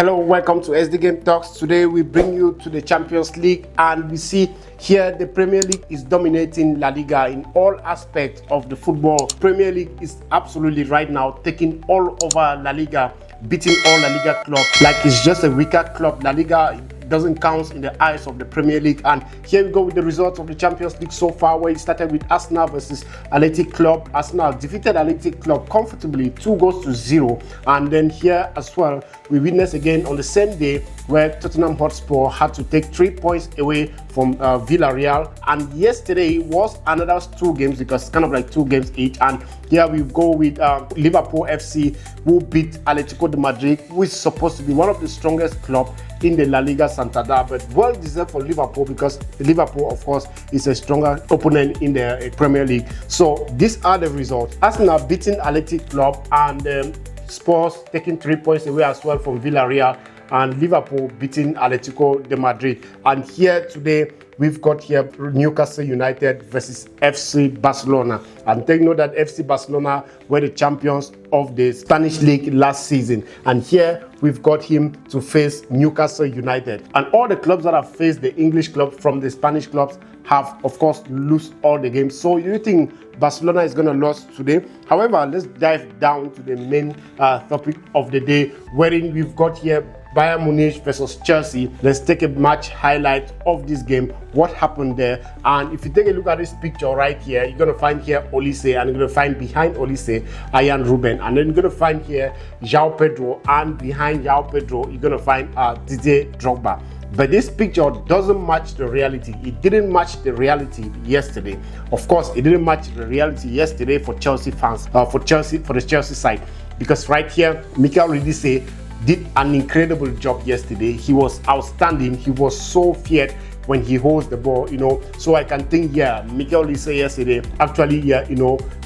Hello, welcome to SD Game Talks. Today we bring you to the Champions League, and we see here the Premier League is dominating La Liga in all aspects of the football. Premier League is absolutely right now taking all over La Liga, beating all La Liga clubs like it's just a weaker club. La Liga doesn't count in the eyes of the Premier League. And here we go with the results of the Champions League so far, where it started with Arsenal versus Athletic Club. Arsenal defeated Athletic Club comfortably 2-0, and then here as well we witnessed again on the same day where Tottenham Hotspur had to take 3 points away from Villarreal. And yesterday was another 2 games, because it's kind of like 2 games each. And here we go with Liverpool FC, who beat Atletico de Madrid, who is supposed to be one of the strongest clubs in the La Liga Santander, but well deserved for Liverpool, because Liverpool, of course, is a stronger opponent in the Premier League. So these are the results: Arsenal beating Athletic Club, and Spurs taking 3 points away as well from Villarreal, and Liverpool beating Atletico de Madrid. And here today we've got here Newcastle United versus FC Barcelona. And take note that FC Barcelona were the champions of the Spanish League last season. And here we've got him to face Newcastle United. And all the clubs that have faced the English clubs from the Spanish clubs have, of course, lost all the games. So you think Barcelona is going to lose today? However, let's dive down to the main topic of the day, wherein we've got here Bayern Munich versus Chelsea. Let's take a match highlight of this game, what happened there. And if you take a look at this picture right here, you're going to find here Olise, and you're going to find behind Olise Arjen Robben, and then you're going to find here João Pedro, and behind João Pedro you're going to find Didier Drogba. But this picture doesn't match the reality. It didn't match the reality yesterday. Of course, it didn't match the reality yesterday for Chelsea fans, for the Chelsea side, because right here Mikel Olise did an incredible job yesterday. He was outstanding. He was so feared when he holds the ball, So I can think, Mikel Olise yesterday actually,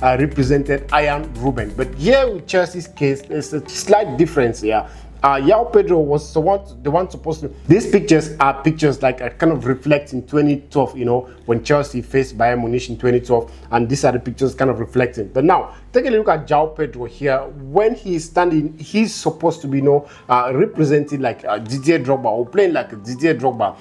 represented Arjen Robben. But here with Chelsea's case, there's a slight difference here. João Pedro was the one supposed to. These pictures are pictures like kind of reflect in 2012, when Chelsea faced Bayern Munich in 2012, and these are the pictures kind of reflecting. But now take a look at João Pedro here. When he's standing, he's supposed to be, representing like Didier Drogba, or playing like Didier Drogba.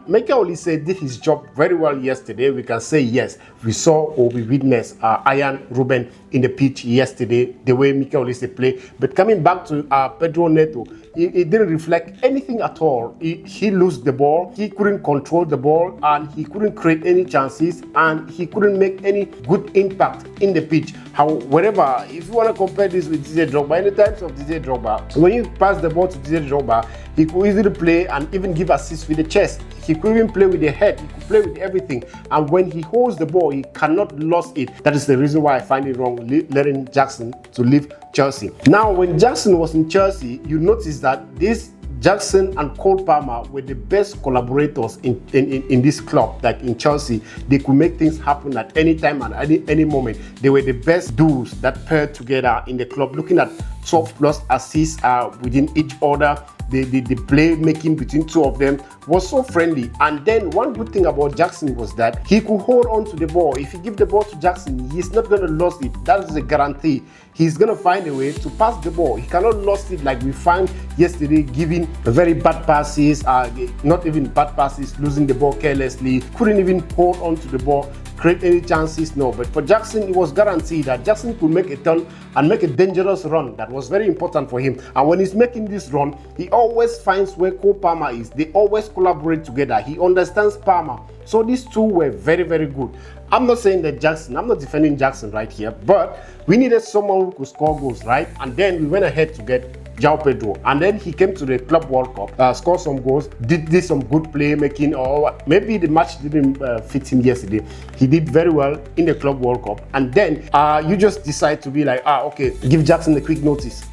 Mikel Olise did his job very well yesterday. We can say yes, we saw or we witnessed Arjen Robben in the pitch yesterday, the way Mikel Olise played. But coming back to Pedro Neto, it didn't reflect anything at all. He lost the ball, he couldn't control the ball, and he couldn't create any chances, and he couldn't make any good impact in the pitch. However, if you want to compare this with Didier Drogba, in the times of Didier Drogba, when you pass the ball to Didier Drogba, he could easily play and even give assists with the chest. He could even play with the head. He could play with everything. And when he holds the ball, he cannot lose it. That is the reason why I find it wrong letting Jackson to leave Chelsea. Now, when Jackson was in Chelsea, you notice that this Jackson and Cole Palmer were the best collaborators in this club, like in Chelsea. They could make things happen at any time and any moment. They were the best duos that paired together in the club, looking at 12+ assists within each other. The play making between two of them was so friendly. And then one good thing about Jackson was that he could hold on to the ball. If you give the ball to Jackson, he's not going to lose it. That is a guarantee. He's going to find a way to pass the ball. He cannot lose it like we found yesterday, giving very bad passes, not even bad passes, losing the ball carelessly, couldn't even hold on to the ball, create any chances. No, but for Jackson, it was guaranteed that Jackson could make a turn and make a dangerous run. That was very important for him. And when he's making this run, he always finds where Cole Palmer is. They always collaborate together. He understands Palmer. So these two were very, very good. I'm not saying that I'm not defending Jackson right here, but we needed someone who could score goals, right? And then we went ahead to get João Pedro, and then he came to the Club World Cup, scored some goals, did some good playmaking, or maybe the match didn't fit him yesterday. He did very well in the Club World Cup, and then you just decide to be like, okay, give Jackson a quick notice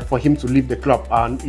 for him to leave the club. And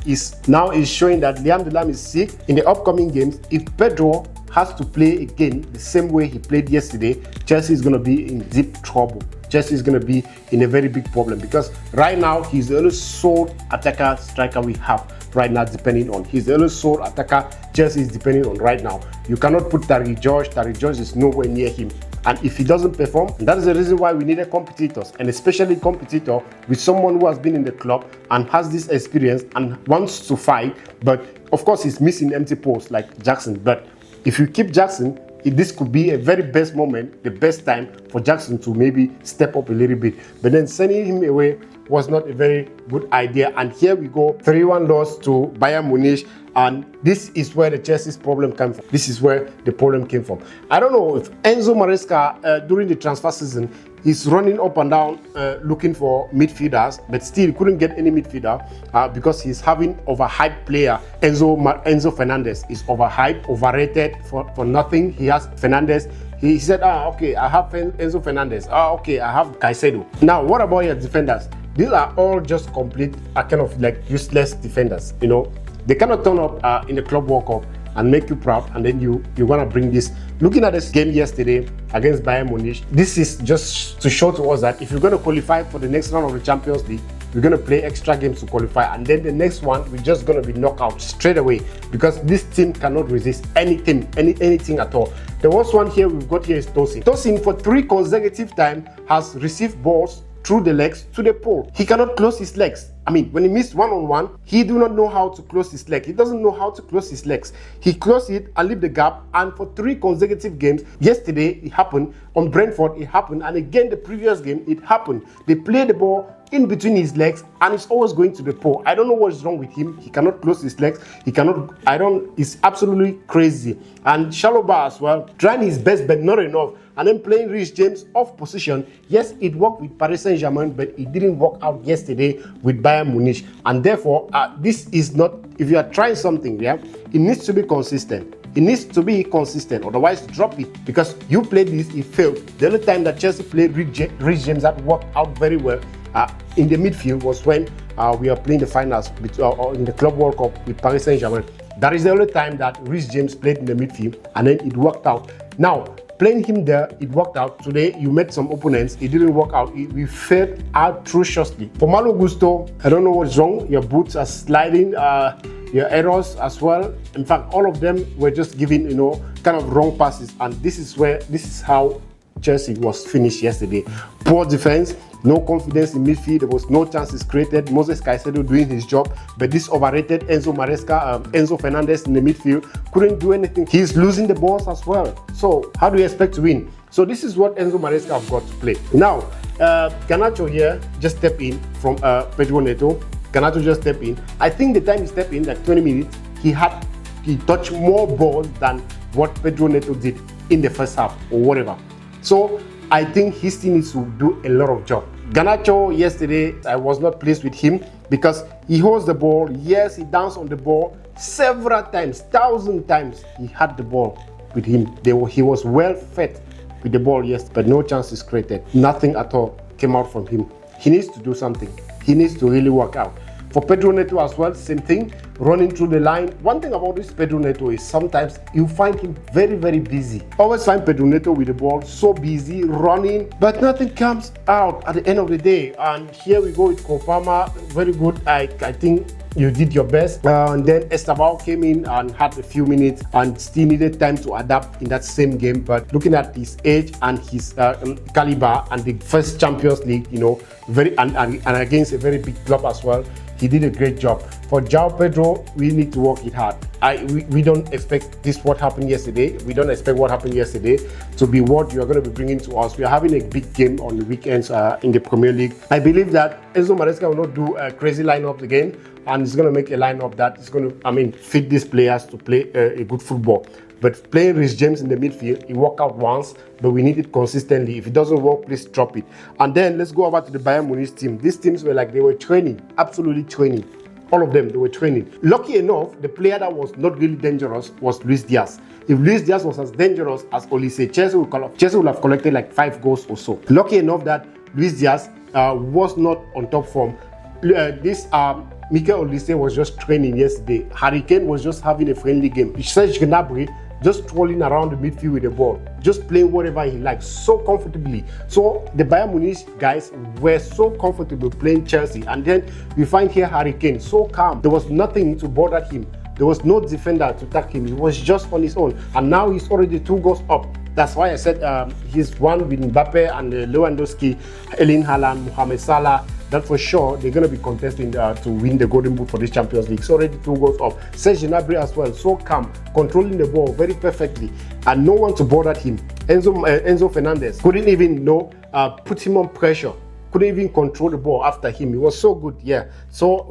he's showing that Liam Delap is sick. In the upcoming games, if Pedro has to play again the same way he played yesterday, Chelsea is going to be in deep trouble. Chelsea is going to be in a very big problem, because right now he's the only sole attacker striker we have right now depending on. He's the only sole attacker Chelsea is depending on right now. You cannot put Tariq George. Tariq George is nowhere near him. And if he doesn't perform, that is the reason why we needed competitors, and especially competitor with someone who has been in the club and has this experience and wants to fight. But of course, he's missing empty posts like Jackson. But if you keep Jackson, this could be a very best moment, the best time for Jackson to maybe step up a little bit. But then sending him away was not a very good idea. And here we go, 3-1 loss to Bayern Munich. And this is where the Chelsea's problem came from. This is where the problem came from. I don't know if Enzo Maresca, during the transfer season, he's running up and down looking for midfielders, but still couldn't get any midfielder because he's having overhyped player. Enzo Fernandez is overhyped, overrated for nothing. He has Fernandez. He said, okay, I have Enzo Fernandez. Okay, I have Caicedo. Now, what about your defenders? These are all just complete, kind of like useless defenders. You know, they cannot turn up in the Club World Cup and make you proud, and then you're gonna bring this. Looking at this game yesterday against Bayern Munich, this is just to show to us that if you're gonna qualify for the next round of the Champions League, we're gonna play extra games to qualify, and then the next one we're just gonna be knocked out straight away because this team cannot resist anything at all. The worst one here we've got here is Tosin. Tosin for 3 consecutive times has received balls through the legs to the pole. He cannot close his legs. I mean, when he missed one-on-one, he do not know how to close his leg. He doesn't know how to close his legs. He closed it and leave the gap, and for 3 consecutive games, yesterday it happened, on Brentford it happened, and again the previous game it happened. They play the ball in between his legs and it's always going to the pole. I don't know what is wrong with him. He cannot close his legs. It's absolutely crazy. And Chalobah as well, trying his best but not enough. And then playing Reece James off position. Yes, it worked with Paris Saint-Germain, but it didn't work out yesterday with Bayern Munich. And therefore, this is not, if you are trying something, yeah, it needs to be consistent. It needs to be consistent, otherwise drop it. Because you played this, it failed. The only time that Chelsea played Reece James that worked out very well in the midfield was when we are playing the finals in the Club World Cup with Paris Saint-Germain. That is the only time that Reece James played in the midfield, and then it worked out. Now, playing him there, it worked out. Today, you met some opponents, it didn't work out. We failed atrociously. For Malo Gusto, I don't know what's wrong. Your boots are sliding, your errors as well. In fact, all of them were just giving, kind of wrong passes. And this is how Chelsea was finished yesterday. Poor defense, no confidence in midfield. There was no chances created. Moses Caicedo doing his job, but this overrated Enzo Maresca, Enzo Fernandez in the midfield couldn't do anything. He's losing the balls as well. So how do you expect to win? So this is what Enzo Maresca have got to play. Now, Garnacho here just stepped in from Pedro Neto. Garnacho just stepped in. I think the time he stepped in, like 20 minutes, he touched more balls than what Pedro Neto did in the first half or whatever. So I think he still needs to do a lot of job. Garnacho yesterday, I was not pleased with him because he holds the ball. Yes, he danced on the ball several times, 1,000 times. He had the ball with him. He was well fed with the ball, yes, but no chances created. Nothing at all came out from him. He needs to do something. He needs to really work out. For Pedro Neto as well, same thing, running through the line. One thing about this Pedro Neto is sometimes you find him very, very busy. Always find Pedro Neto with the ball, so busy, running, but nothing comes out at the end of the day. And here we go with Kompany, very good. I think you did your best. And then Esteban came in and had a few minutes and still needed time to adapt in that same game. But looking at his age and his caliber and the first Champions League, very and against a very big club as well, he did a great job. For João Pedro, we need to work it hard. We don't expect what happened yesterday. We don't expect what happened yesterday to be what you are going to be bringing to us. We are having a big game on the weekends in the Premier League. I believe that Enzo Maresca will not do a crazy lineup again, and he's going to make a lineup that is going to, fit these players to play a good football. But playing Reece James in the midfield, it worked out once, but we need it consistently. If it doesn't work, please drop it. And then let's go over to the Bayern Munich team. These teams were like they were training, absolutely training. All of them, they were training. Lucky enough, the player that was not really dangerous was Luis Diaz. If Luis Diaz was as dangerous as Olise, Chelsea would have collected like 5 goals or so. Lucky enough that Luis Diaz was not on top form. Mikel Olise was just training yesterday. Harry Kane was just having a friendly game. Serge Gnabry just strolling around the midfield with the ball, just playing whatever he likes so comfortably. So the Bayern Munich guys were so comfortable playing Chelsea, and then we find here Harry Kane so calm. There was nothing to bother him. There was no defender to attack him. He was just on his own, and now he's already 2 goals up. That's why I said he's one with Mbappe and Lewandowski, Erling Haaland, Mohamed Salah. That for sure they're going to be contesting to win the Golden Boot for this Champions League. So already 2 goals up. Serge Gnabry as well, so calm, controlling the ball very perfectly, and no one to bother him. Enzo Fernandez couldn't even put him on pressure. Couldn't even control the ball after him. It was so good, yeah. So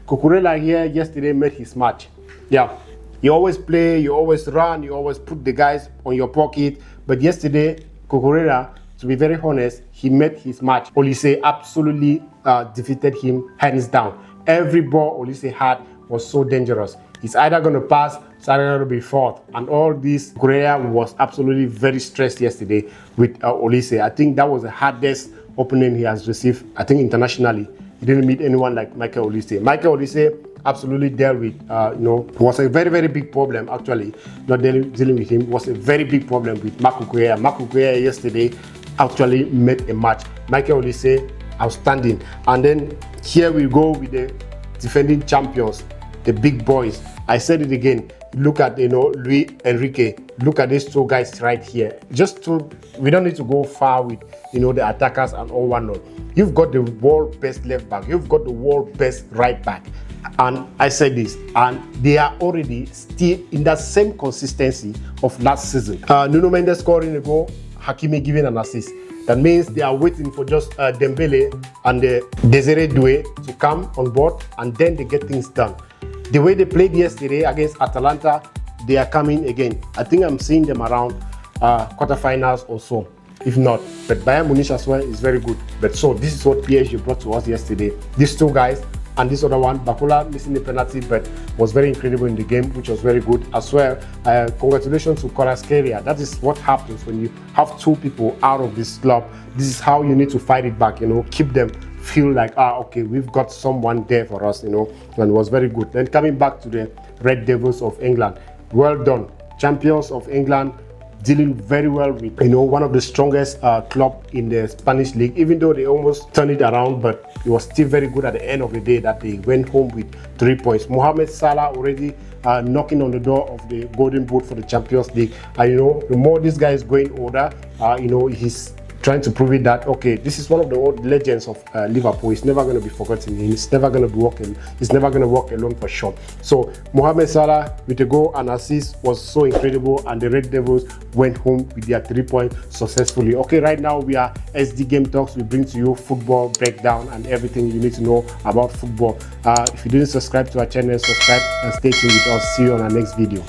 Cucurella here yesterday made his match. Yeah, you always play, you always run, you always put the guys on your pocket. But yesterday, Cucurella, to be very honest, he made his match. Olise absolutely defeated him hands down. Every ball Olise had was so dangerous. He's either going to pass, it's either going to be fourth. And all this, Cucurella was absolutely very stressed yesterday with Olise. I think that was the hardest opponent he has received, I think, internationally. He didn't meet anyone like Michael Olise. Michael Olise absolutely dealt with, was a very, very big problem, actually. Not dealing with him was a very big problem with Marc Cucurella. Marc Cucurella yesterday actually made a match. Michael Olise, outstanding. And then here we go with the defending champions, the big boys. I said it again. Look at, Luis Enrique. Look at these 2 guys right here. We don't need to go far with, the attackers and all whatnot. You've got the world best left back. You've got the world best right back. And I said this, and they are already still in that same consistency of last season. Nuno Mendes scoring a goal, Hakimi giving an assist. That means they are waiting for just Dembele and Desiree Doué to come on board, and then they get things done. The way they played yesterday against Atalanta, they are coming again. I think I'm seeing them around quarterfinals or so, if not. But Bayern Munich as well is very good. But so this is what PSG brought to us yesterday. These 2 guys and this other one, Bakula missing the penalty, but was very incredible in the game, which was very good as well. Congratulations to Kvaratskhelia. That is what happens when you have 2 people out of this club. This is how you need to fight it back, keep them feel like, okay, we've got someone there for us, and it was very good. Then coming back to the Red Devils of England, well done. Champions of England, dealing very well with, one of the strongest club in the Spanish league, even though they almost turned it around, but it was still very good at the end of the day that they went home with 3 points. Mohamed Salah already knocking on the door of the Golden Boot for the Champions League. The more this guy is going older, he's trying to prove it that, okay, this is one of the old legends of Liverpool. He's never going to be forgotten. He's never going to be walking. He's never going to walk alone for sure. So Mohamed Salah with a goal and assist was so incredible, and the Red Devils went home with their 3 points successfully. Okay, right now we are SD Game Talks. We bring to you football breakdown and everything you need to know about football. If you didn't subscribe to our channel, subscribe and stay tuned with us. See you on our next video.